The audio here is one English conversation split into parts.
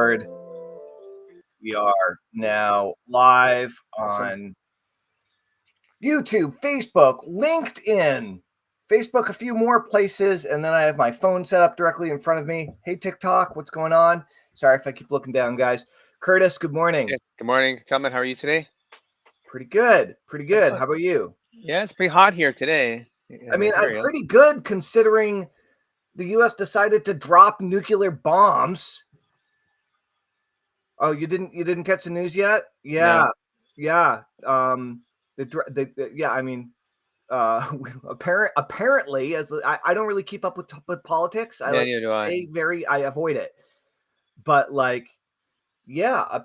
We are now live Awesome. on YouTube, Facebook, LinkedIn, Facebook, a few more places, and then I have my phone set up directly in front of me. Hey, TikTok, what's going on? Sorry if I keep looking down, guys. Curtis, good morning. Yeah. Good morning, Tellman. How are you today? Pretty good. Pretty good. Excellent. How about you? Yeah, it's pretty hot here today I in mean, I'm Ontario. pretty good considering the US decided to drop nuclear bombs. Oh, you didn't catch the news yet? No. Yeah. Yeah, I mean, apparently, as I don't really keep up with politics. I Yeah, like neither do I. I avoid it. But like, yeah,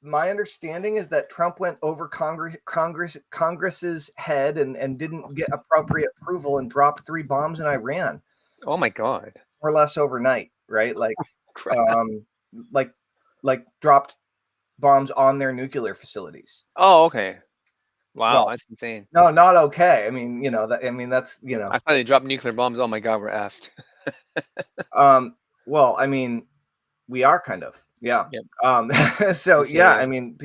my understanding is that Trump went over Congress's head and didn't get appropriate approval and dropped 3 bombs in Iran, Oh my God. more or less overnight, right? Like, Crap. um, like like dropped bombs on their nuclear facilities. Oh, okay. Wow, Well, that's insane. no, not okay. I mean, that's, I thought they dropped nuclear bombs. Oh my God, we're effed. well, I mean, we are kind of, yeah. Yep. So yeah, I Considering. mean,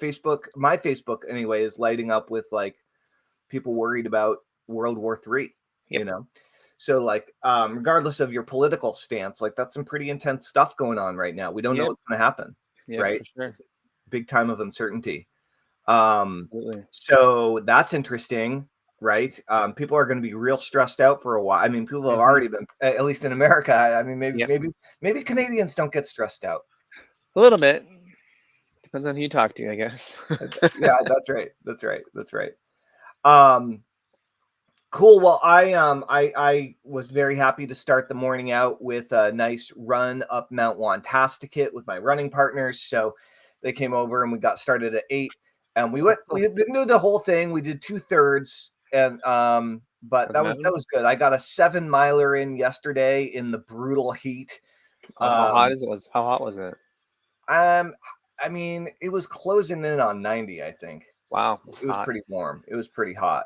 Facebook, my Facebook anyway, is lighting up with like people worried about World War III, Yep. So like, regardless of your political stance, like that's some pretty intense stuff going on right now. We don't know Yep. what's going to happen, Yep. right? For sure. It's a big time of uncertainty. Absolutely. So that's interesting, right? People are going to be real stressed out for a while. I mean, people have already been, at least in America. I mean, Yep. maybe Canadians don't get stressed out. A little bit. Depends on who you talk to, I guess. Yeah, that's right. Um, cool. Well, I was very happy to start the morning out with a nice run up Mount Wantasticate with my running partners. So they came over and we got started at 8. And we didn't do the whole thing. We did 2/3, and but On the that mountain. was good. I got a 7-miler in yesterday in the brutal heat. How hot is it? How hot was it? I mean, it was closing in on 90, I think. Wow, it's It was hot. pretty warm. It was pretty hot.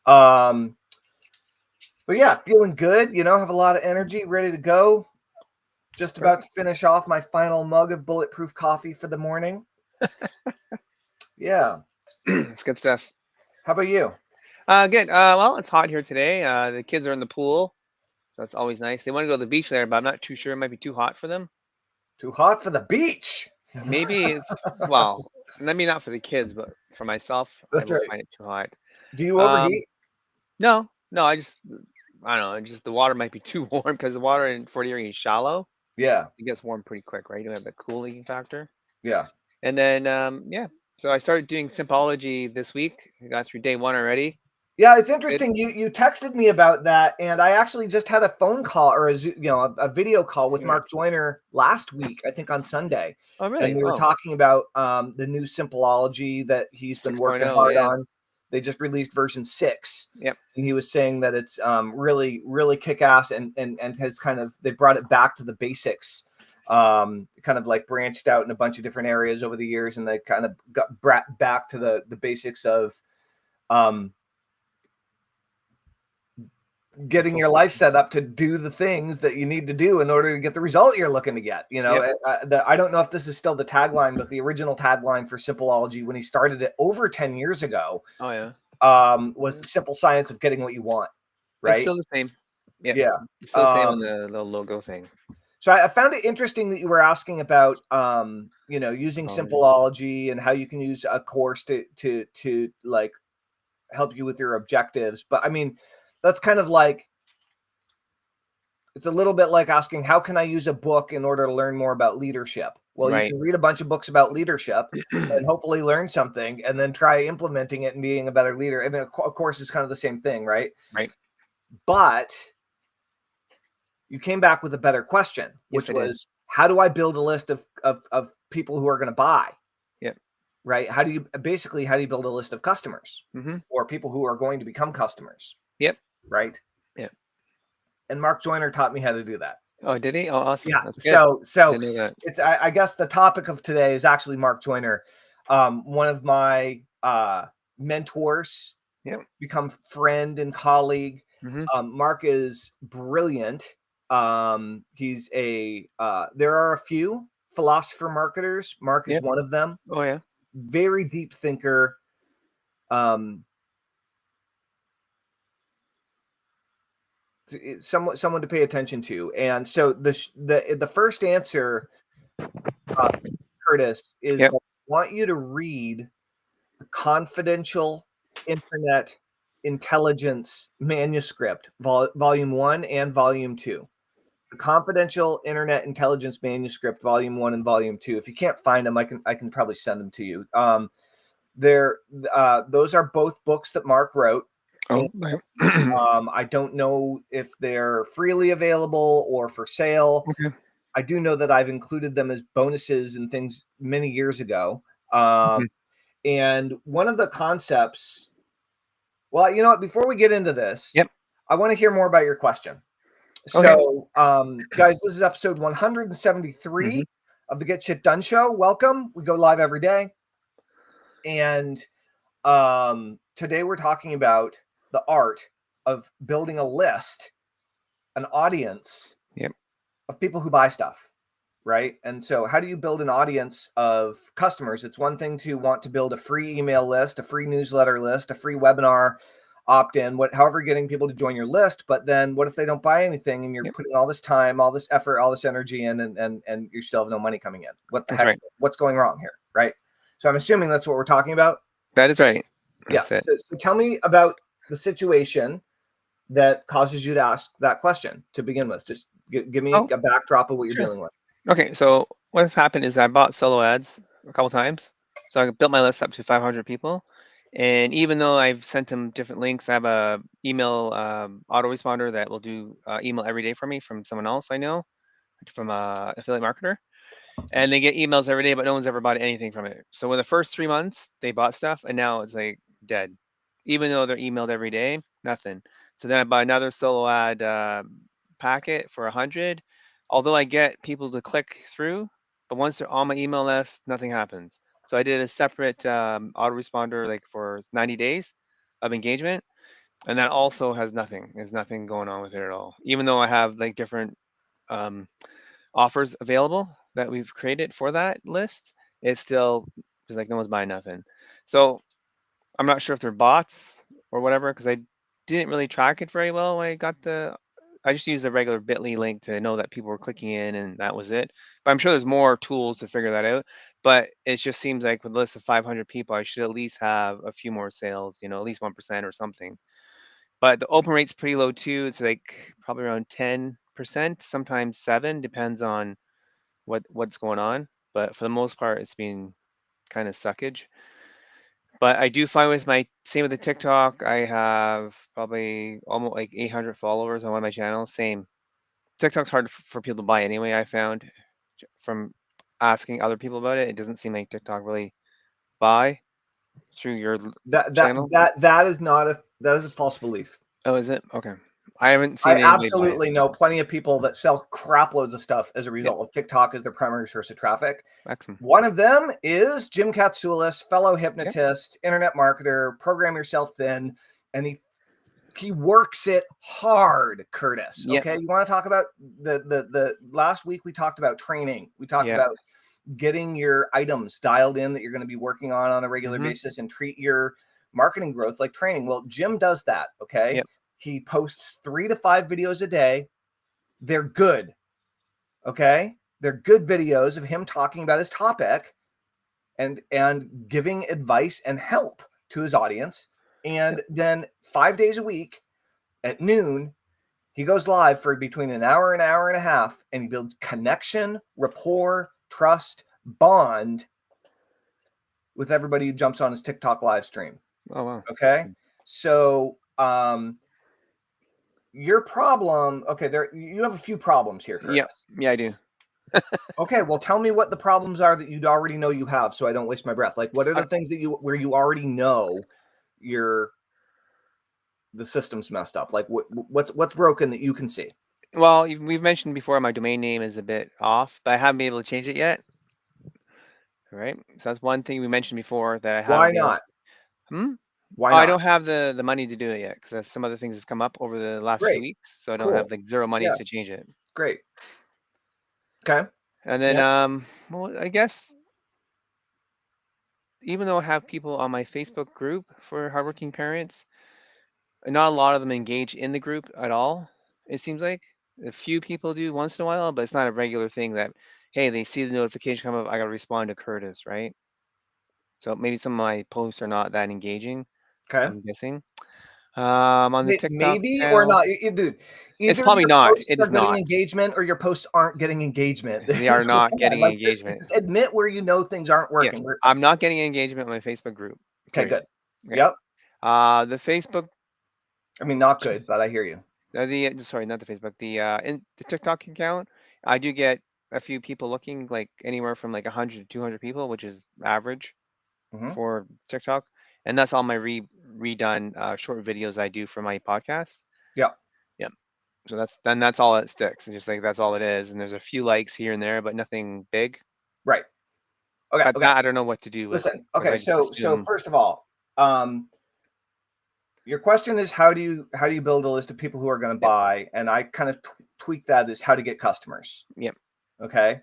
Um, but yeah, feeling good, have a lot of energy, ready to go. Just about to finish off my final mug of bulletproof coffee for the morning. Yeah. It's good stuff. How about you? Good. Well, it's hot here today. The kids are in the pool, so that's always nice. They want to go to the beach there, but I'm not too sure. It might be too hot for them. Too hot for the beach. Maybe it's well, maybe not for the kids, but for myself, I That's will right. find it too hot. Do you Um, overheat? no, I don't know. Just the water might be too warm because the water in Fort Erie is shallow. Yeah. It gets warm pretty quick, right? You don't have the cooling factor. Yeah. And then, yeah. So I started doing sympology this week. I got through day 1 already. Yeah, it's Good. interesting. You texted me about that, and I actually just had a phone call or a video call with Sure. Mark Joyner last week, I think on Sunday, Oh, and really? we were Oh, talking about the new sympology that he's been working 6.0. hard Yeah. on. They just released version 6, Yep. and he was saying that it's really kick ass and has kind of they brought it back to the basics. Kind of like branched out in a bunch of different areas over the years, and they kind of got brought back to the basics of getting your life set up to do the things that you need to do in order to get the result you're looking to get. Yep. I don't know if this is still the tagline, but the original tagline for Simpleology when he started it over 10 years ago Oh, yeah. was the simple science of getting what you want, It's right? still the same. Yep. Yeah. It's still the same on the little logo thing. So I found it interesting that you were asking about, using Sympology. Simpleology and how you can use a course to like help you with your objectives. But I mean, that's kind of like, it's a little bit like asking, how can I use a book in order to learn more about leadership? Well, you Right. can read a bunch of books about leadership and hopefully learn something and then try implementing it and being a better leader. I mean, of course, it's kind of the same thing, right? Right. But you came back with a better question, Yes, which I did. was, how do I build a list of people who are going to buy? Yep. Right? How do you build a list of customers Mm-hmm. or people who are going to become customers? Yep. Right? Yep. And Mark Joyner taught me how to do that. Oh, did he? Oh, awesome. Yeah. That's good. So Didn't know that. it's I guess the topic of today is actually Mark Joyner, one of my mentors, Yep. become friend and colleague. Mm-hmm. Mark is brilliant He's a there are a few philosopher marketers. Mark is Yep. one of them. Oh yeah. Very deep thinker. Someone to pay attention to. And so the first answer, Curtis, is Yep. that I want you to read the confidential internet intelligence manuscript, volume 1 and volume 2. The confidential internet intelligence manuscript, volume 1 and volume 2. If you can't find them, I can probably send them to you. Those are both books that Mark wrote. Oh. I don't know if they're freely available or for sale. Okay. I do know that I've included them as bonuses and things many years ago. And one of the concepts, well, you know what, before we get into this, Yep. I want to hear more about your question. Okay. So, guys, this is episode 173 of the Get Shit Done show. Welcome. We go live every day. And today we're talking about the art of building a list, an audience Yep. of people who buy stuff, right? And so how do you build an audience of customers? It's one thing to want to build a free email list, a free newsletter list, a free webinar opt-in, however getting people to join your list. But then what if they don't buy anything and you're putting all this time, all this effort, all this energy in, and you still have no money coming in? What the heck? Right. What's going wrong here, right? So I'm assuming that's what we're talking about. That is right. That's it. So tell me about the situation that causes you to ask that question to begin with. Just give me a backdrop of what you're dealing with. Okay, so what has happened is I bought solo ads a couple times. So I built my list up to 500 people. And even though I've sent them different links, I have a email autoresponder that will do email every day for me from someone else I know, from a affiliate marketer. And they get emails every day, but no one's ever bought anything from it. So in the first 3 months, they bought stuff, and now it's like dead. Even though they're emailed every day, nothing. So then I bought another solo ad packet for 100. Although I get people to click through, but once they're on my email list, nothing happens. So I did a separate autoresponder like for 90 days of engagement, and that also has nothing. There's nothing going on with it at all. Even though I have like different offers available that we've created for that list, it's still there's like no one's buying nothing. So I'm not sure if they're bots or whatever because I didn't really track it very well when I got I just used the regular Bitly link to know that people were clicking in and that was it. But I'm sure there's more tools to figure that out. But it just seems like with a list of 500 people, I should at least have a few more sales, at least 1% or something. But the open rate's pretty low too. It's like probably around 10%, sometimes 7, depends on what's going on. But for the most part, it's been kind of suckage. But I do find with my same with the TikTok, I have probably almost like 800 followers on one of my channels. Same. TikTok's hard for people to buy anyway. I found from asking other people about it, it doesn't seem like TikTok really buy through your channel. That is a false belief. Oh, is it? Okay. I haven't I seen anybody buy it. absolutely know plenty of people that sell crap loads of stuff as a result of TikTok as their primary source of traffic. Excellent. One of them is Jim Katsoulis, fellow hypnotist, Yep. internet marketer, program yourself thin, and he works it hard, Curtis. Yep. Okay, you want to talk about the last week we talked about training. We talked about getting your items dialed in that you're going to be working on a regular basis and treat your marketing growth like training. Well, Jim does that. Okay. Yep. He posts 3 to 5 videos a day. They're good. Okay. They're good videos of him talking about his topic and giving advice and help to his audience. And then 5 days a week at noon, he goes live for between an hour and a half, and he builds connection, rapport, trust, bond with everybody who jumps on his TikTok live stream. Oh, wow. Okay. So, your problem, okay, you have a few problems here, Curtis. Yeah, I do. Okay, well, tell me what the problems are that you'd already know you have, so I don't waste my breath. Like, what are the things where you already know the system's messed up? Like, what's broken that you can see? Well, we've mentioned before my domain name is a bit off, but I haven't been able to change it yet. All right, so that's one thing we mentioned before that I haven't. Why not? Why Oh, I not? don't have the money to do it yet because some other things have come up over the last few Great. weeks, so I don't have Cool. like zero money Yeah. to change it. Great. Okay. And then, Next. well, I guess even though I have people on my Facebook group for hardworking parents, not a lot of them engage in the group at all. It seems like a few people do once in a while, but it's not a regular thing that, hey, they see the notification come up, I gotta respond to Curtis, right? So maybe some of my posts are not that engaging, Okay. I'm guessing. On the TikTok Maybe or channel, not, dude. it's Either probably your not. posts It are is getting not. engagement or your posts aren't getting engagement. They are It's not like, getting like engagement. just admit where you know things aren't Yes, working. I'm not getting engagement in my Facebook group. Okay, Period. good. Okay. Yep. The Facebook, I mean, not good, but I hear you. sorry, not the Facebook, in the TikTok account, I do get a few people looking, like anywhere from like 100 to 200 people, which is average Hmm. for TikTok, and that's all my redone short videos I do for my podcast. Yeah. Yeah. So that's all it sticks. It's just like that's all it is, and there's a few likes here and there, but nothing big. Right. Okay. But Okay. that I don't know what to do with. Listen. Like Okay. I just So assume. first of all, your question is how do you build a list of people who are going to Yep. buy, and I kind of tweak that as how to get customers. Yep. Okay.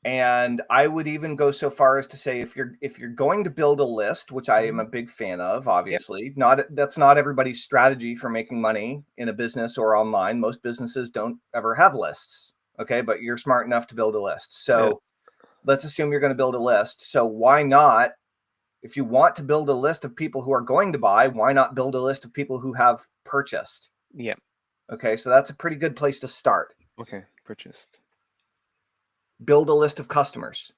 And I would even go so far as to say if you're going to build a list, which I am Hmm. a big fan of, Yep. obviously, that's not everybody's strategy for making money in a business or online. Most businesses don't ever have lists. Okay, but you're smart enough to build a list. Yeah. So let's assume you're going to build a list. So why not, if you want to build a list of people who are going to buy, why not build a list of people who have purchased? Yep. Okay, so that's a pretty good place to start. Okay. Purchased. Build a list of customers.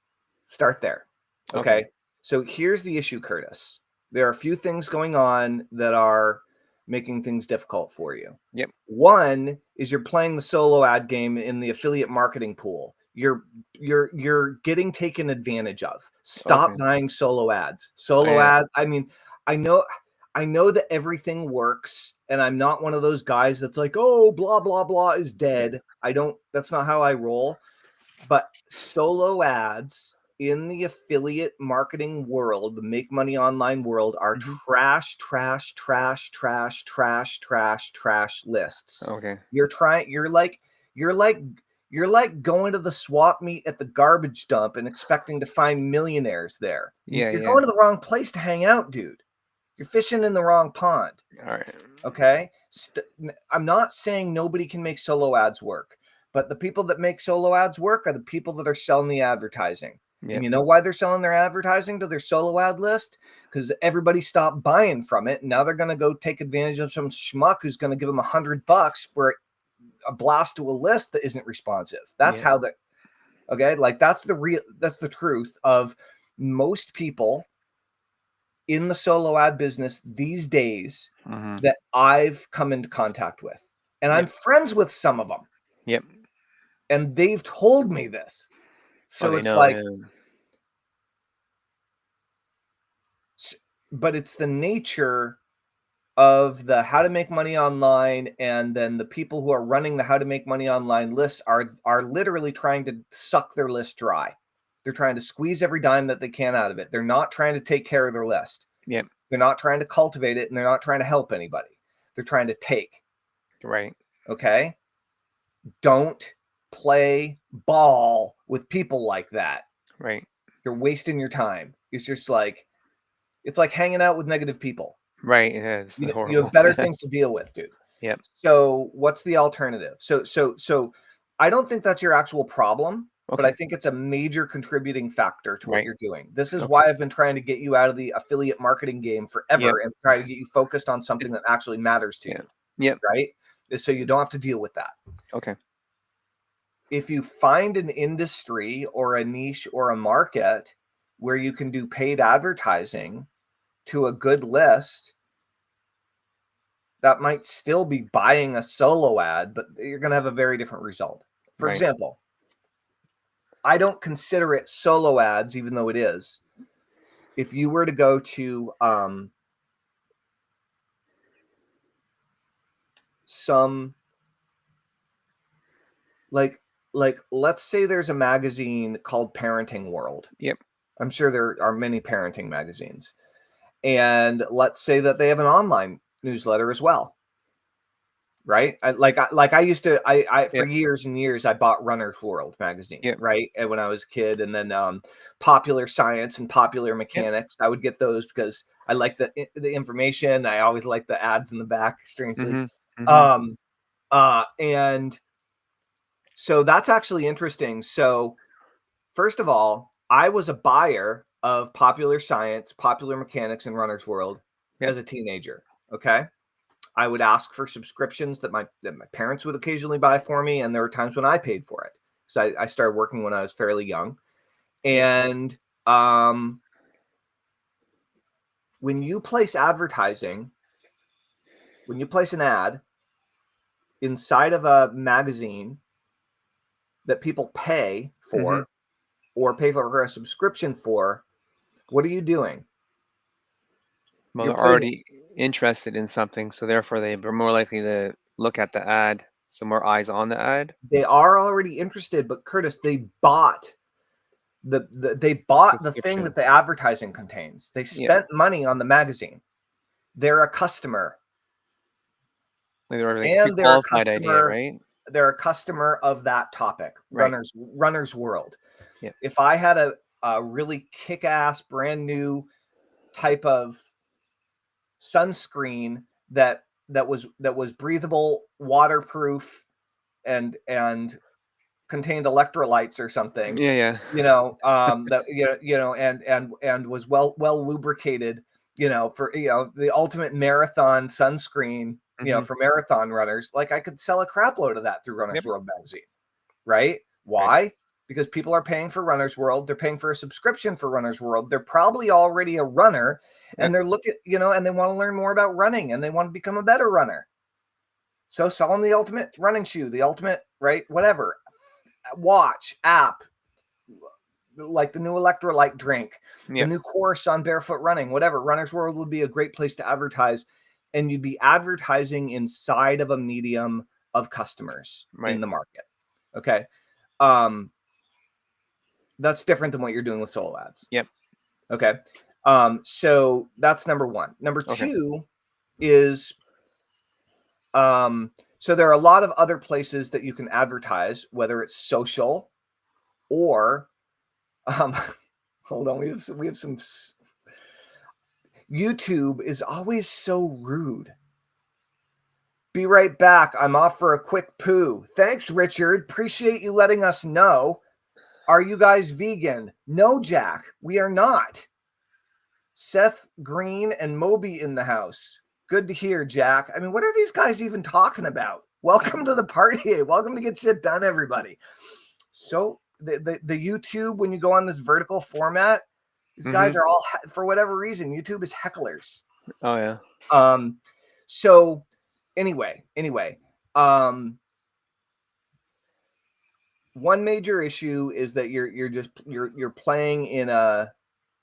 Start there. Okay. Okay. So here's the issue, Curtis. There are a few things going on that are making things difficult for you. Yep. One is you're playing the solo ad game in the affiliate marketing pool. You're getting taken advantage of. Stop Okay. buying solo ads. I Solo am. ad, I mean, I know I know that everything works, and I'm not one of those guys that's like, "Oh, blah blah blah is Yeah. dead." I don't That's not how I roll. But solo ads in the affiliate marketing world, the make money online world, are Hmm. trash, trash, trash, trash, trash, trash, trash lists. Okay. You're like you're like going to the swap meet at the garbage dump and expecting to find millionaires there. Yeah. You're Yeah. going to the wrong place to hang out, dude. You're fishing in the wrong pond. All right. Okay. I'm not saying nobody can make solo ads work, but the people that make solo ads work are the people that are selling the advertising. And Yep. you know why they're selling their advertising to their solo ad list? Because everybody stopped buying from it. And now they're going to go take advantage of some schmuck who's going to give them $100 for a blast to a list that isn't responsive. That's Yeah. how that. Okay. Like that's the truth of most people in the solo ad business these days Hmm. that I've come into contact with. And I'm Yep. friends with some of them, Yep. and they've told me this. Oh, So they it's know. like, Yeah. but it's the nature of the how to make money online, and then the people who are running the how to make money online lists are literally trying to suck their list dry. They're trying to squeeze every dime that they can out of it. They're not trying to take care of their list. Yep. They're not trying to cultivate it, and they're not trying to help anybody. They're trying to take. Right. Okay. Don't play ball with people like that. Right. You're wasting your time. It's like hanging out with negative people. Right. It is You have horrible. better things to deal with, dude. Yep. So what's the alternative? So I don't think that's your actual problem, but I Okay. think it's a major contributing factor to what Right. you're doing. This is Okay. why I've been trying to get you out of the affiliate marketing game Yep. forever and try to get you focused on something that actually matters to Yeah. you, Yep. right? Is so you don't have to deal with that. Okay. If you find an industry or a niche or a market where you can do paid advertising to a good list, that might still be buying a solo ad, but you're going to have a very different result. For Right. example, I don't consider it solo ads, even though it is. If you were to go to some like let's say there's a magazine called Parenting World. Yep. I'm sure there are many parenting magazines. And let's say that they have an online newsletter as well. Right. I used to, for Yep. years and years, I bought Runner's World magazine, Yep. right. And when I was a kid, and then Popular Science and Popular Yep. Mechanics, I would get those because I like the information. I always like the ads in the back, strangely. And so that's actually interesting. So first of all, I was a buyer of Popular Science, Popular Mechanics, and Runner's World Yep. as a teenager. Okay. I would ask for subscriptions that my parents would occasionally buy for me, and there were times when I paid for it. So I started working when I was fairly young. And when you place advertising, when you place an ad inside of a magazine that people pay for or pay for a subscription for, what are you doing? Well, You're they're putting, already interested in something, so therefore they are more likely to look at the ad, so more eyes on the ad. they are already interested, but Curtis, they bought they bought the thing that Subscription. the advertising contains. They Yep. spent money on the magazine. They're a customer, They're like a and they're a pre-qualified idea, customer. right? They're a customer of that topic, Right. Runner's World. Yep. If I had a really kick-ass, brand new type of sunscreen that was breathable, waterproof, and contained electrolytes or something, Yeah. that and was well lubricated, for the ultimate marathon sunscreen, for marathon runners. Like, I could sell a crap load of that through Runner's Yep. World magazine, right? Right. Why? Because people are paying for Runner's World. They're paying for a subscription for Runner's World. They're probably already a runner, and Yep. they're looking, and they want to learn more about running, and they want to become a better runner. So sell them the ultimate running shoe, the ultimate, right? Whatever, watch, app, like the new electrolyte drink, the Yep. new course on barefoot running, whatever. Runner's World would be a great place to advertise, and you'd be advertising inside of a medium of customers in Right. the market. Okay. That's different than what you're doing with solo ads. Yep. Okay. So that's number one. Number Okay. two is, so there are a lot of other places that you can advertise, whether it's social or, hold on, we have some. YouTube is always so rude. Be right back. I'm off for a quick poo. Thanks, Richard. Appreciate you letting us know. Are you guys vegan? No, Jack, we are not. Seth Green and Moby in the house. Good to hear, Jack. I mean, what are these guys even talking about? Welcome to the party. Welcome to Get Shit Done, everybody. So the YouTube, when you go on this vertical format, these guys are all, for whatever reason, YouTube is hecklers. Oh yeah. So anyway, one major issue is that you're playing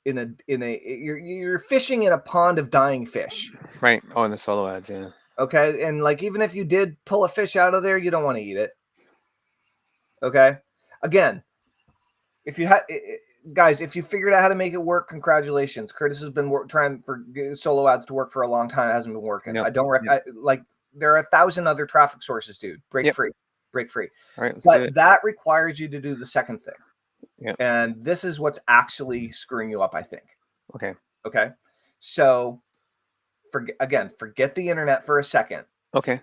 you're fishing in a pond of dying fish. Right. Oh, in the solo ads, yeah. Okay. And like, even if you did pull a fish out of there, you don't want to eat it. Okay. Again, if you guys, if you figured out how to make it work, congratulations. Curtis has been trying for solo ads to work for a long time. It hasn't been working. Yep. I don't like, there are 1,000 other traffic sources, dude. Break free. All right, let's do But it. that requires you to do the second thing. Yep. And this is what's actually screwing you up, I think. Okay. So forget the internet for a second. Okay.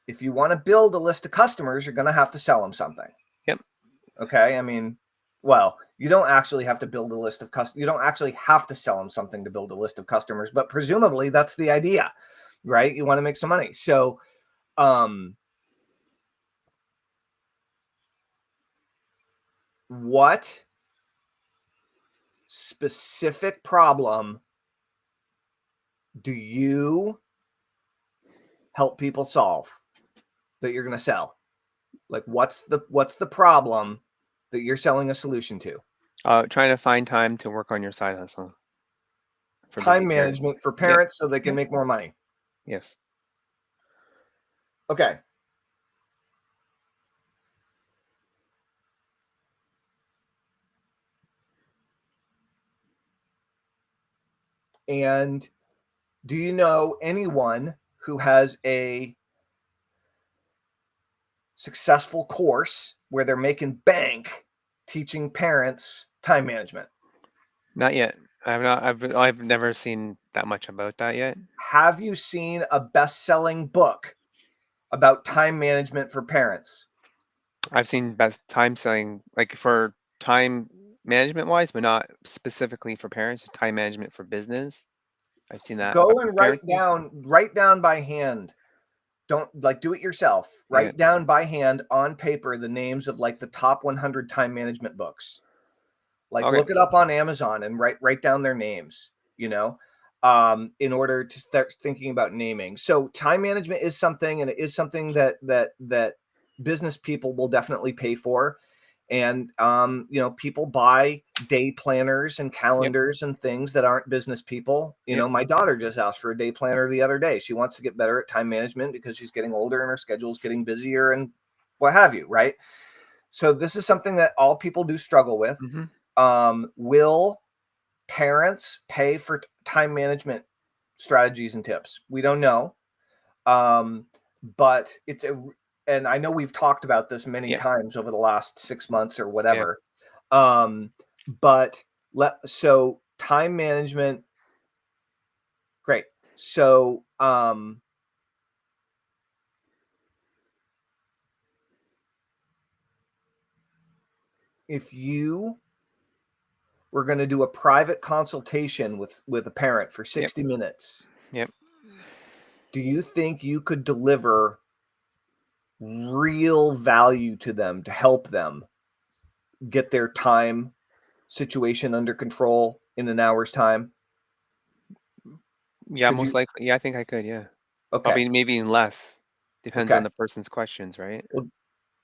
If you want to build a list of customers, you're going to have to sell them something. Yep. Okay. I mean, well, you don't actually have to build a list of customers. You don't actually have to sell them something to build a list of customers, but presumably that's the idea, right? You want to make some money. So, what specific problem do you help people solve that you're going to sell? Like, what's the problem that you're selling a solution to? Trying to find time to work on your side hustle. For Time busy parents. management for parents, so they can make more money. Yes. Okay. And do you know anyone who has a successful course where they're making bank teaching parents time management? Not yet. I've not. I've never seen that much about that yet. Have you seen a best-selling book about time management for parents? I've seen best time selling, like for time management wise, but not specifically for parents. Time management for business. I've seen that Go for and parenting. write down by hand. Don't like do it yourself. Yeah. Write down by hand on paper the names of like the top 100 time management books. Like Okay. look it up on Amazon and write down their names, in order to start thinking about naming. So time management is something, and it is something that business people will definitely pay for. And people buy day planners and Yep. calendars and things that aren't business people. Yep. My daughter just asked for a day planner the other day. She wants to get better at time management because she's getting older and her schedule is getting busier and what have you, right? So this is something that all people do struggle with. Mm-hmm. Will parents pay for time management strategies and tips? We don't know. But and I know we've talked about this many Yeah. times over the last 6 months or Yeah. whatever. But so time management, great. So, if you were going to do a private consultation with a parent for Yep. 60 minutes, Yep. do you think you could deliver real value to them to help them get their time situation under control in an hour's time? Yeah. Could Most you? likely. Yeah. I think I could. Yeah. Okay. Probably maybe even less. Depends on Okay. the person's questions, right? Well,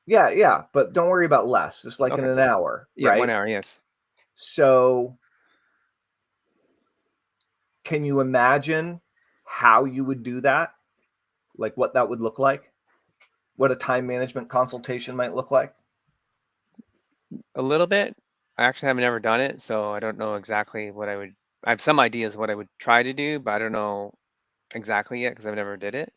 yeah, but don't worry about less. Just like in Okay. an hour, Yeah. right? 1 hour. Yes. So, can you imagine how you would do that? Like what that would look like? What a time management consultation might look like? A little bit. I actually have never done it, so I don't know exactly what I would. I have some ideas what I would try to do, but I don't know exactly yet because I've never did it.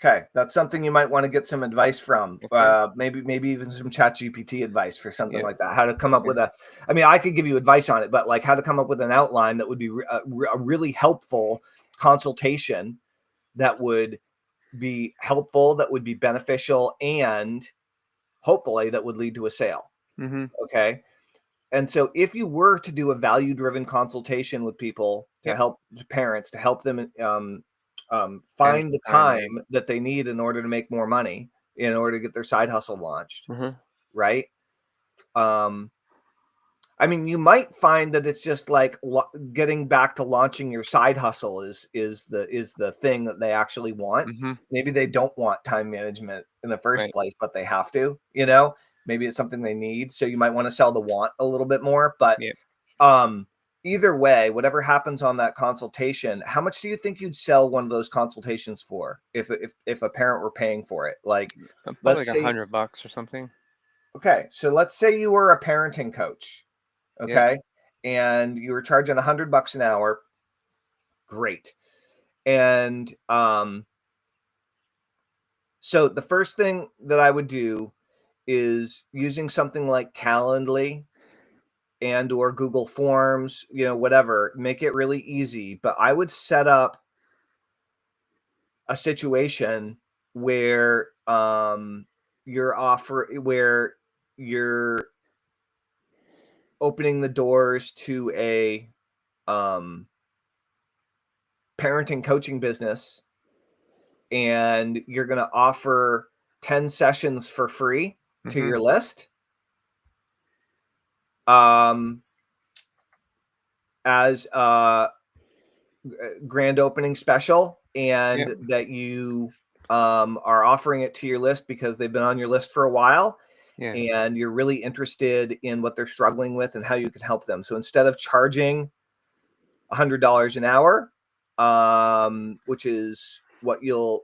Okay, that's something you might want to get some advice from. Okay. Maybe even some chat GPT advice for something Yeah. like that. How to come up Okay. with a, I mean, I could give you advice on it, but like how to come up with an outline that would be a really helpful consultation that would be helpful, that would be beneficial, and hopefully that would lead to a sale. Mm-hmm. Okay. And so if you were to do a value driven consultation with people to Yep. help parents, to help them Manage find the the time. Right. time that they need in order to make more money, in order to get their side hustle launched, Mm-hmm. right? Um, I mean, you might find that it's just like getting back to launching your side hustle is the thing that they actually want. Mm-hmm. Maybe they don't want time management in the first Right. place, but they have to, you know. Maybe it's something they need, so you might want to sell the want a little bit more. But Yeah. um, either way, whatever happens on that consultation, how much do you think you'd sell one of those consultations for if a parent were paying for it? Like, Probably let's like say, $100 or something. okay, so let's say you were a parenting coach, Yep. okay, and you were charging $100 an hour. Great. And so the first thing that I would do is using something like Calendly and or Google Forms, whatever, make it really easy. But I would set up a situation where where you're opening the doors to a um, parenting coaching business, and you're going to offer 10 sessions for free to Mm-hmm. your list, um, as a grand opening special, Yep. and that you are offering it to your list because they've been on your list for a while Yeah. and you're really interested in what they're struggling with and how you can help them. So instead of charging $100 an hour, which is what you'll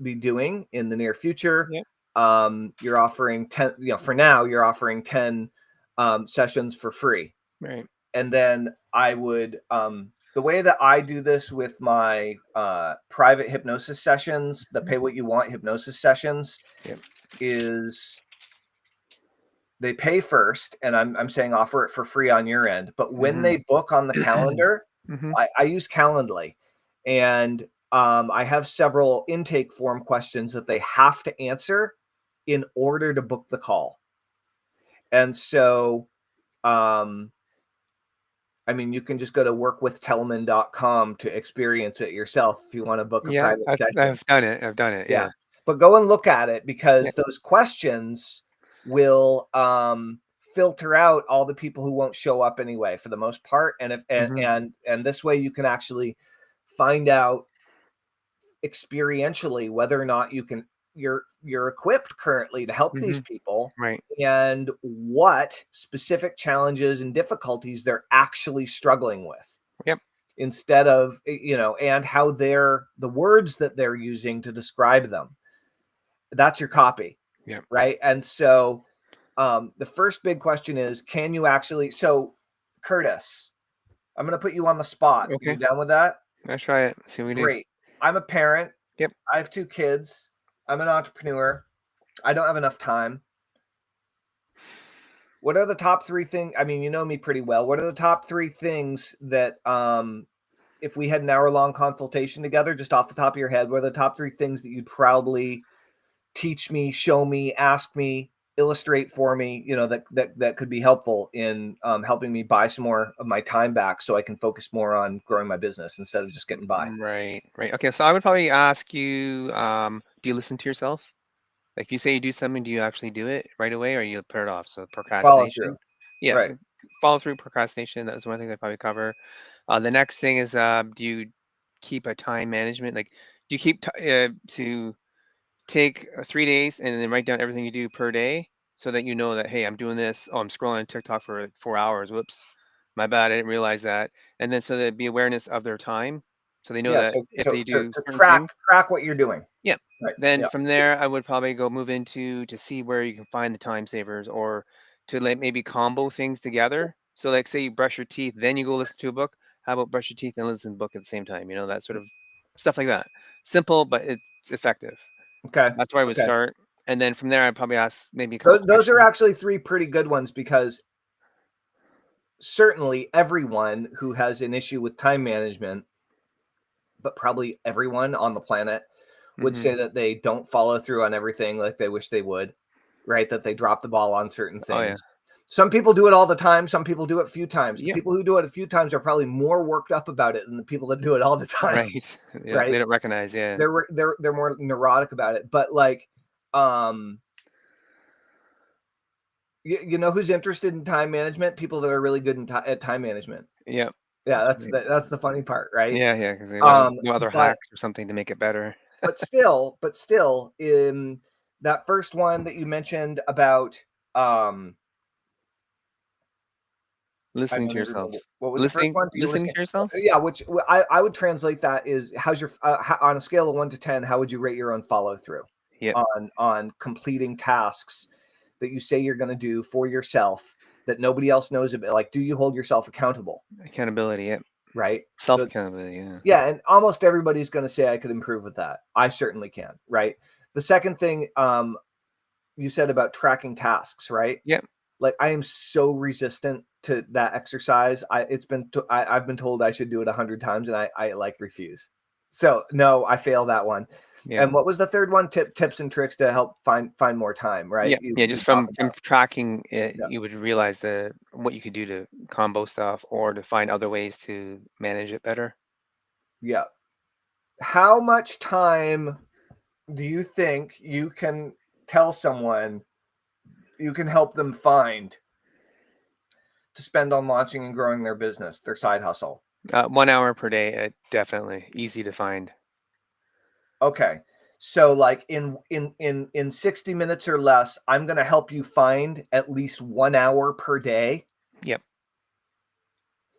be doing in the near future, Yep. you're offering 10, for now, you're offering 10 sessions for free. Right. And then I would the way that I do this with my private hypnosis sessions, the pay what you want hypnosis sessions, Yep. is they pay first, and I'm saying offer it for free on your end. But when they book on the calendar, Mm-hmm. I use Calendly, and I have several intake form questions that they have to answer in order to book the call. And so, I mean, you can just go to workwithtellman.com to experience it yourself if you want to book a Yeah, private session. I've done it. I've done it. Yeah. Yeah. But go and look at it, because Yeah. those questions will filter out all the people who won't show up anyway for the most part. And if and this way you can actually find out experientially whether or not you're equipped currently to help these people, Right. and what specific challenges and difficulties they're actually struggling with, Yep. instead of, and how the words that they're using to describe them. That's your copy. Yep. Right. And so the first big question is, can you actually, so Curtis, I'm going to put you on the spot. Okay. You down with that? Let's try it. See what we do. Great. I'm a parent. Yep. I have 2 kids. I'm an entrepreneur. I don't have enough time. What are the top 3 things? I mean, you know me pretty well. What are the top 3 things that, if we had an hour-long consultation together, just off the top of your head, what are the top 3 things that you'd probably teach me, show me, ask me, illustrate for me, that could be helpful in helping me buy some more of my time back, so I can focus more on growing my business instead of just getting by? Right. Right. Okay. So I would probably ask you, do you listen to yourself? Like if you say you do something, do you actually do it right away, or you put it off? So Follow through. procrastination. Yeah. Right. Follow through procrastination. That's one thing I probably cover. The next thing is, do you keep a time management? Like, do you keep to take 3 days and then write down everything you do per day, so that you know that, hey, I'm doing this. Oh, I'm scrolling on TikTok for 4 hours. Whoops, my bad. I didn't realize that. And then so there'd be awareness of their time, so they know Yeah. that So if so they so do to certain track things. what you're doing. Yeah. Right. Then Yeah. from there, I would probably go move into to see where you can find the time savers, or to like maybe combo things together. So like say you brush your teeth, then you go listen to a book. How about brush your teeth and listen to the book at the same time? You know, that sort of stuff like that. Simple, but it's effective. Okay. That's where I would Okay. start. And then from there, I'd probably ask maybe a couple Those are questions. actually 3 pretty good ones, because certainly everyone who has an issue with time management, but probably everyone on the planet, would say that they don't follow through on everything like they wish they would, right? That they drop the ball on certain Oh yeah. things. Some people do it all the time. Some people do it a few times. The Yeah. people who do it a few times are probably more worked up about it than the people that do it all the time, Right. Yeah. right? They don't recognize. Yeah. They're more neurotic about it. But like, you know who's interested in time management? People that are really good at time management. Yeah. Yeah, That's that's right. that's the funny part, right? Yeah. Yeah. Because they want no other But hacks or something to make it better. but still, in that first one that you mentioned about, I Listening don't to even yourself. remember, what was the first one? Do you Listening listen? to yourself. Yeah, which I would translate that is, how's your on a scale of 1 to 10, how would you rate your own follow through Yep. on completing tasks that you say you're going to do for yourself that nobody else knows about? Like, do you hold yourself accountable? Accountability. Yep. Right. Self So accountability. Yeah. yeah, and almost everybody's going to say I could improve with that. I certainly can. Right. The second thing, you said about tracking tasks, right? Yep. Like, I am so resistant to that exercise. I've been told I should do it 100 times, and I like refuse. So no, I fail that one. Yep. And what was the third one? Tips and tricks to help find more time, right? Yeah, yeah. You Just talk from about. tracking it, Yeah. you would realize what you could do to combo stuff, or to find other ways to manage it better. Yeah. How much time do you think you can tell someone you can help them find to spend on launching and growing their business, their side hustle? 1 hour per day, definitely easy to find. Okay. So like in 60 minutes or less, I'm going to help you find at least 1 hour per day. Yep.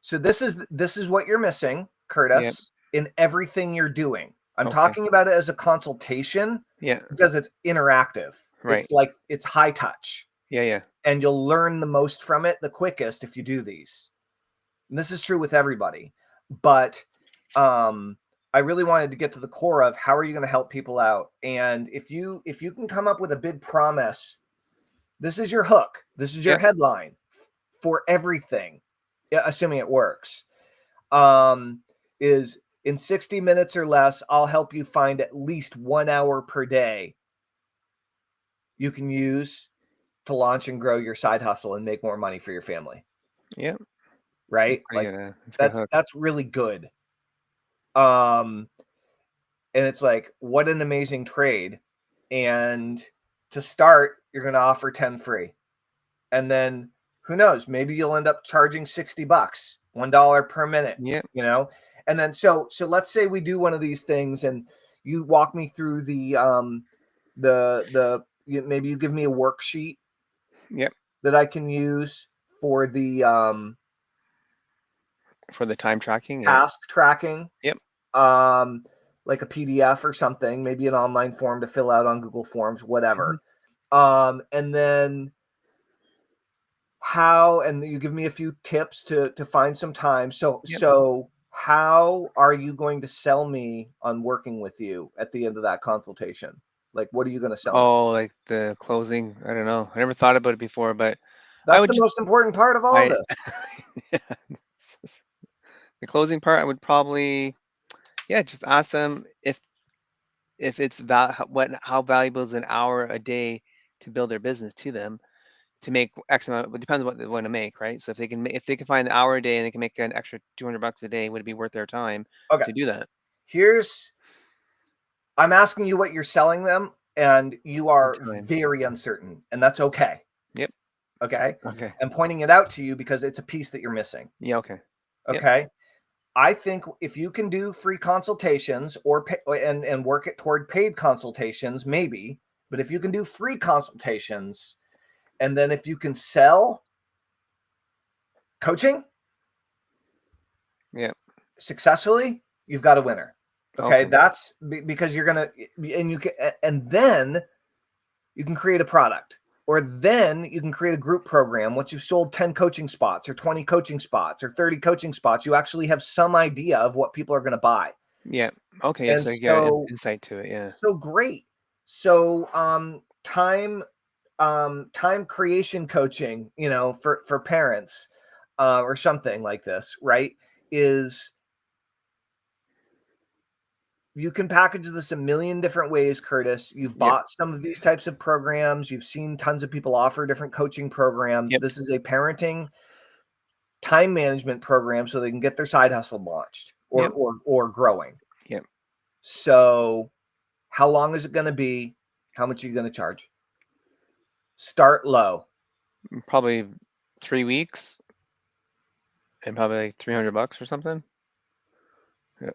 So this is what you're missing, Yep. Curtis, in everything you're doing. I'm Okay. talking about it as a consultation Yeah. because it's interactive. Right. It's high touch, Yeah. Yeah. and you'll learn the most from it the quickest if you do these. And this is true with everybody. but I really wanted to get to the core of how are you going to help people out. And if you can come up with a big promise, this is your hook, this is your Yep. headline for everything, assuming it works, is in 60 minutes or less, I'll help you find at least 1 hour per day you can use to launch and grow your side hustle and make more money for your family. Yep. Right? Pretty Like good. That's a good hook. that's really good. And it's like, what an amazing trade. And to start, you're going to offer 10 free. And then who knows, maybe you'll end up charging $60, $1 per minute, Yep. you know? And then, so let's say we do one of these things and you walk me through maybe you give me a worksheet Yep. that I can use for the For the time tracking. Yeah. task tracking. Yep. Like a PDF or something, maybe an online form to fill out on Google Forms, whatever. Mm-hmm. And then and you give me a few tips to find some time. So Yep. so how are you going to sell me on working with you at the end of that consultation? Like, what are you going to sell me? Oh, like the closing. I don't know. I never thought about it before, but I That's would the just most important part of all of I this. the closing part. I would probably just ask them if it's how valuable is an hour a day to build their business to them to make X amount. It depends what they want to make, right? So if they can find an hour a day and they can make an extra $200 a day, would it be worth their time Okay, to do that? I'm asking you what you're selling them, and you My are time. very uncertain, and that's okay. Yep. Okay. Okay. I'm pointing it out to you because it's a piece that you're missing. Yeah. Okay. Yep. Okay. I think if you can do free consultations or and work it toward paid consultations, maybe, but if you can do free consultations, and then if you can sell coaching Yep. successfully, you've got a winner. Okay. Okay. That's because you're going to, and you can, and then you can create a product, or then you can create a group program. Once you've sold 10 coaching spots or 20 coaching spots or 30 coaching spots, you actually have some idea of what people are going to buy. Yeah. Okay. Yeah. And So you get so, insight to it. Yeah. great. So, time creation coaching, for parents, or something like this, right? Is You can package this a million different ways, Curtis. You've Yep. bought some of these types of programs. You've seen tons of people offer different coaching programs. Yep. This is a parenting time management program so they can get their side hustle launched or Yep. or growing. Yep. So, how long is it going to be? How much are you going to charge? Start low. Probably 3 weeks and probably like $300 or something. Yeah.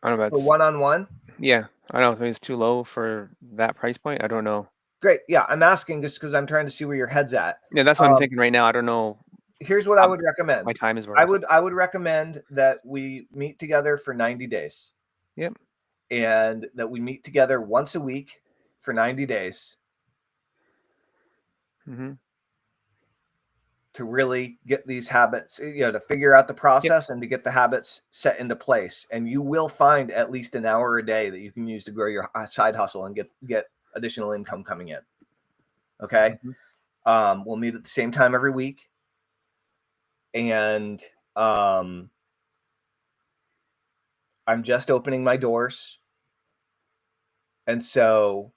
I don't know. For That's one-on-one? yeah. I don't know if it's too low for that price point. I don't know. Great. Yeah, I'm asking just because I'm trying to see where your head's at. Yeah, that's what I'm thinking right now. I don't know Here's what I how would my recommend. time is I worth. would I would recommend that we meet together for 90 days. Yep. And that we meet together once a week for 90 days Mm-hmm. to really get these habits, to figure out the Yep. process and to get the habits set into place. And you will find at least an hour a day that you can use to grow your side hustle and get additional income coming in. Okay. Mm-hmm. We'll meet at the same time every week. And I'm just opening my doors. And so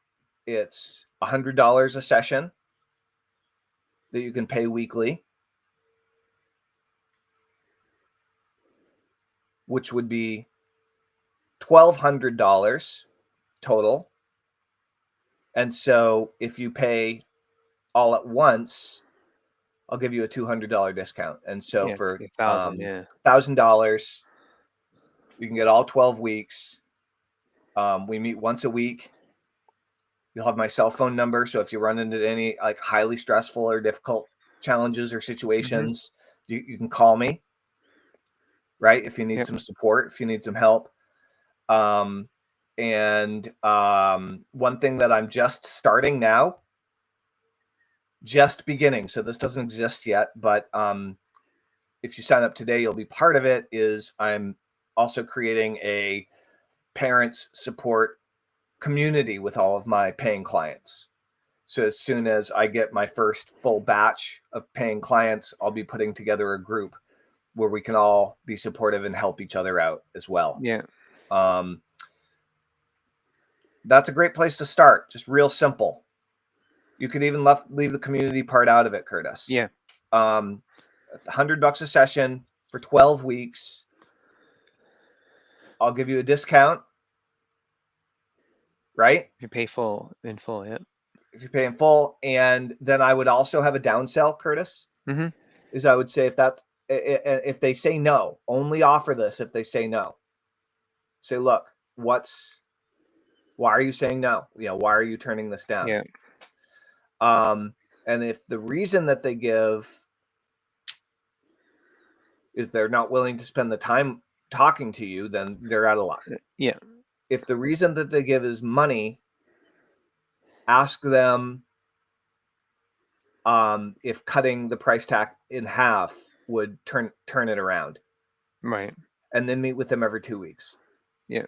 it's $100 a session that you can pay weekly, which would be $1,200 total. And so if you pay all at once, I'll give you a $200 discount. And so Yeah, it's for like 1,000. Yeah. $1,000, you can get all 12 weeks. We meet once a week. You'll have my cell phone number. So if you run into any like highly stressful or difficult challenges or Mm-hmm. situations, you can call me, right? If you need Yep. some support, if you need some help. And one thing that I'm just starting now, just beginning, so this doesn't exist yet, but if you sign up today, you'll be part of it, is I'm also creating a parents support community with all of my paying clients. So as soon as I get my first full batch of paying clients, I'll be putting together a group where we can all be supportive and help each other out as well. Yeah. That's a great place to start. Just real simple. You could even leave the community part out of it, Curtis. Yeah. $100 a session for 12 weeks. I'll give you a discount, right? If you pay in full, yeah. If you pay in full. And then I would also have a downsell, Curtis. Mm-hmm. Is I would say if they say no, only offer this if they say no. Say, look, why are you saying no? Why are you turning this down? Yeah. And if the reason that they give is they're not willing to spend the time talking to you, then they're out of luck. Yeah. If the reason that they give is money, ask them if cutting the price tag in half would turn it around. Right. And then meet with them every 2 weeks. Yeah.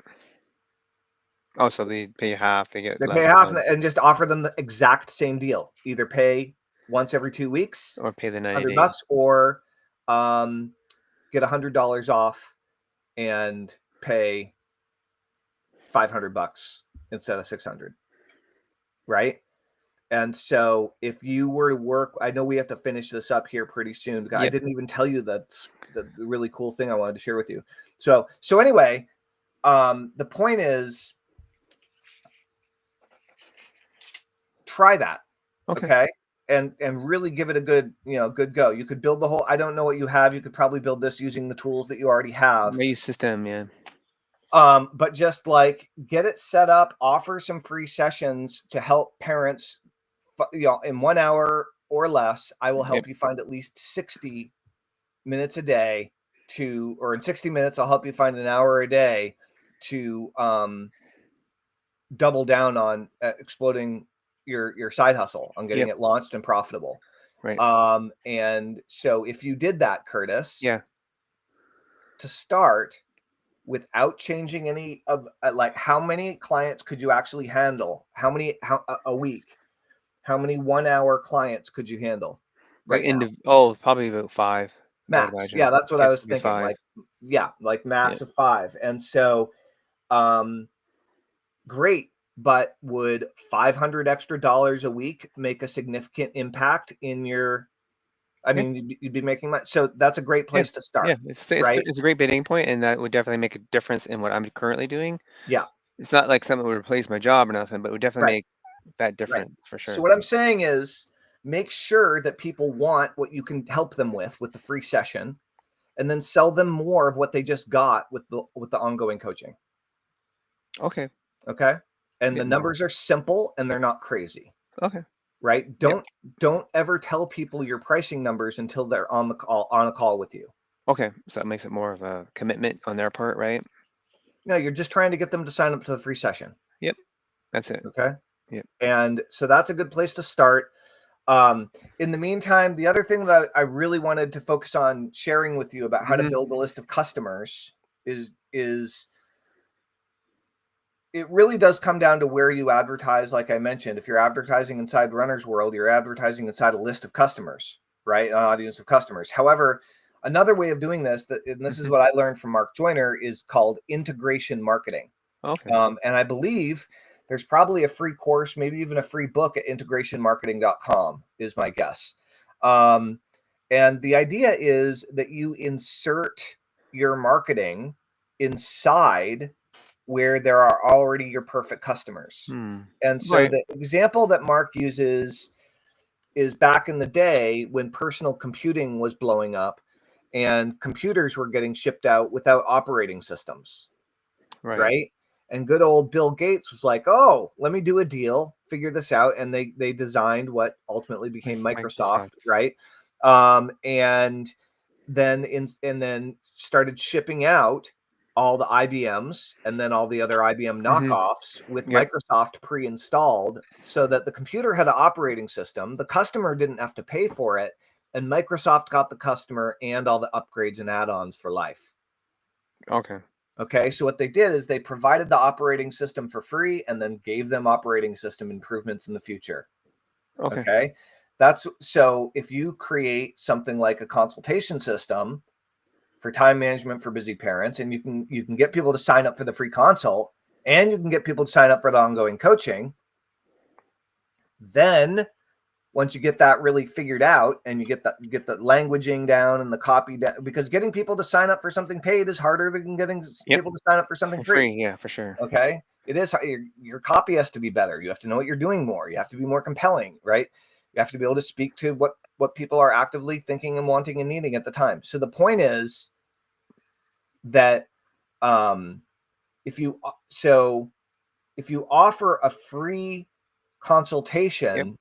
Oh, so they pay half, they pay half and just offer them the exact same deal. Either pay once every 2 weeks or pay the 90 $100 days, or get $100 off and pay $500 instead of $600, right? And so if you were to work, I know we have to finish this up here pretty soon. Because I didn't even tell you that's the really cool thing I wanted to share with you. So anyway, the point is, try that. Okay. And really give it a good go. You could build the whole, I don't know what you have. You could probably build this using the tools that you already have. My system, yeah. But just like get it set up, offer some free sessions to help parents, in 1 hour or less. I will help you find at least 60 minutes a day or in 60 minutes, I'll help you find an hour a day to double down on exploding your side hustle, on getting it launched and profitable. Right. And so if you did that, Curtis, to start without changing any of like, how many clients could you actually handle? How a week? How many 1 hour clients could you handle? Right. Now? Probably about 5. Max. Yeah, that's what I was thinking. 5. Like max of 5. And so, great. But would $500 extra a week make a significant impact in your? I mean, you'd be making money. So that's a great place to start. Yeah, it's a great bidding point, and that would definitely make a difference in what I'm currently doing. Yeah, it's not like something would replace my job or nothing, but it would definitely make that difference for sure. So what I'm saying is, make sure that people want what you can help them with the free session, and then sell them more of what they just got with the ongoing coaching. Okay. And the numbers are simple and they're not crazy. Okay. Right? Don't ever tell people your pricing numbers until they're on a call with you. Okay. So that makes it more of a commitment on their part, right? No, you're just trying to get them to sign up to the free session. Yep. That's it. Okay. Yep. And so that's a good place to start. In the meantime, the other thing that I really wanted to focus on sharing with you about how to build a list of customers is it really does come down to where you advertise. Like I mentioned, if you're advertising inside Runner's World, you're advertising inside a list of customers, right? An audience of customers. However, another way of doing this, and this is what I learned from Mark Joyner, is called integration marketing. Okay. And I believe there's probably a free course, maybe even a free book at integrationmarketing.com is my guess. And the idea is that you insert your marketing inside where there are already your perfect customers. And so the example that Mark uses is back in the day when personal computing was blowing up and computers were getting shipped out without operating systems. Right? And good old Bill Gates was like, oh, let me do a deal, figure this out. And they designed what ultimately became Microsoft. Right? And then started shipping out all the IBMs and then all the other IBM knockoffs with Microsoft pre-installed, so that the computer had an operating system. The customer didn't have to pay for it. and Microsoft got the customer and all the upgrades and add-ons for life. Okay. Okay, so what they did is they provided the operating system for free and then gave them operating system improvements in the future. Okay. That's so if you create something like a consultation system for time management for busy parents, and you can get people to sign up for the free consult, and you can get people to sign up for the ongoing coaching, then once you get that really figured out and you get the languaging down and the copy down, because getting people to sign up for something paid is harder than getting people to sign up for something free. Yeah, for sure. Okay. It is, your copy has to be better. You have to know what you're doing more. You have to be more compelling, right? You have to be able to speak to what people are actively thinking and wanting and needing at the time. So the point is that if you offer a free consultation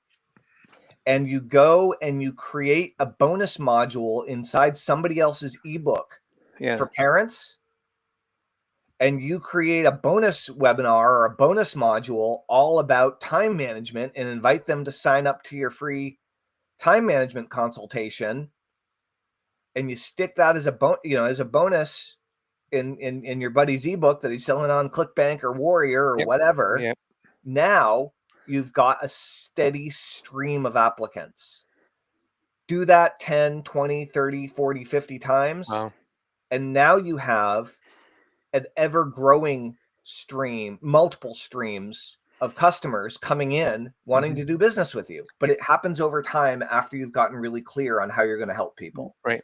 and you go and you create a bonus module inside somebody else's ebook for parents, and you create a bonus webinar or a bonus module all about time management and invite them to sign up to your free time management consultation, and you stick that as a bonus in your buddy's ebook that he's selling on ClickBank or Warrior or whatever, now you've got a steady stream of applicants. Do that 10, 20, 30, 40, 50 times. Wow. And now you have an ever-growing stream, multiple streams of customers coming in wanting to do business with you. But it happens over time after you've gotten really clear on how you're going to help people. Right.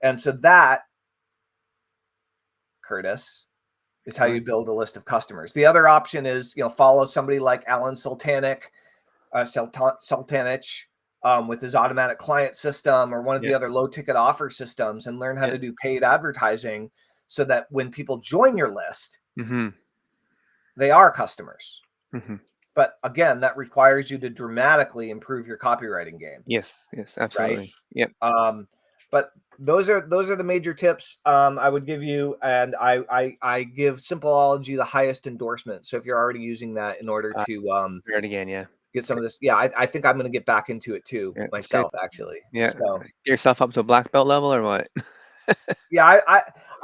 And so that, Curtis, is how you build a list of customers. The other option is, follow somebody like Alan Sultanich, with his automatic client system or one of the other low ticket offer systems, and learn how to do paid advertising so that when people join your list, they are customers. But again, that requires you to dramatically improve your copywriting game. Yes, absolutely. Right? Yep. But those are the major tips I would give you, and I give Simpleology the highest endorsement. So if you're already using that in order to it again, get some of this, I think I'm going to get back into it too myself, actually. So get yourself up to a black belt level or what?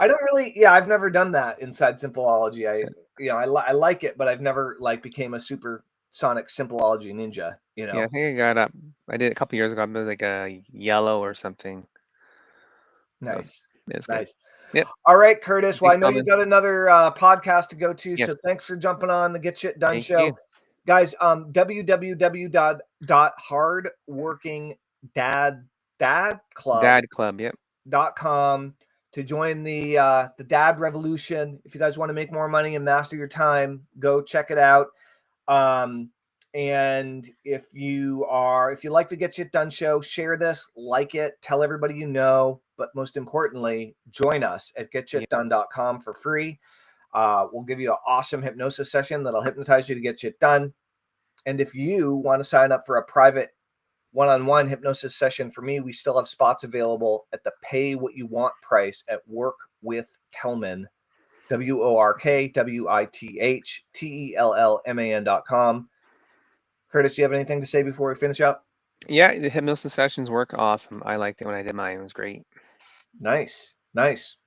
I don't really, I've never done that inside Simpleology. I like it, but I've never became a supersonic Simpleology ninja. Yeah, I think I got up. I did it a couple years ago. I was like a yellow or something. Nice. Nice. Yep. All right, Curtis. Well, I know you got another podcast to go to, so thanks for jumping on the Get Shit Done show. Guys, www.hardworkingdadclub.com to join the dad revolution. If you guys want to make more money and master your time, go check it out. And if you like the Get Shit Done show, share this, like it, tell everybody you know, but most importantly, join us at getshitdone.com for free. We'll give you an awesome hypnosis session that'll hypnotize you to get shit done. And if you want to sign up for a private one-on-one hypnosis session for me, we still have spots available at the pay what you want price at Work with Tellman, WorkWithTellman.com. Curtis, do you have anything to say before we finish up? Yeah, the hypnosis sessions work awesome. I liked it when I did mine. It was great. Nice.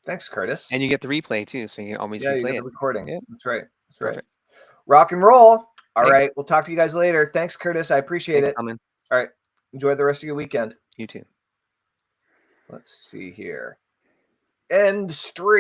Thanks, Curtis. And you get the replay too, so you can always replay you get the recording. Yeah. That's right. Rock and roll. All right. We'll talk to you guys later. Thanks, Curtis. I appreciate it. Tellman. All right. Enjoy the rest of your weekend. You too. Let's see here. End stream.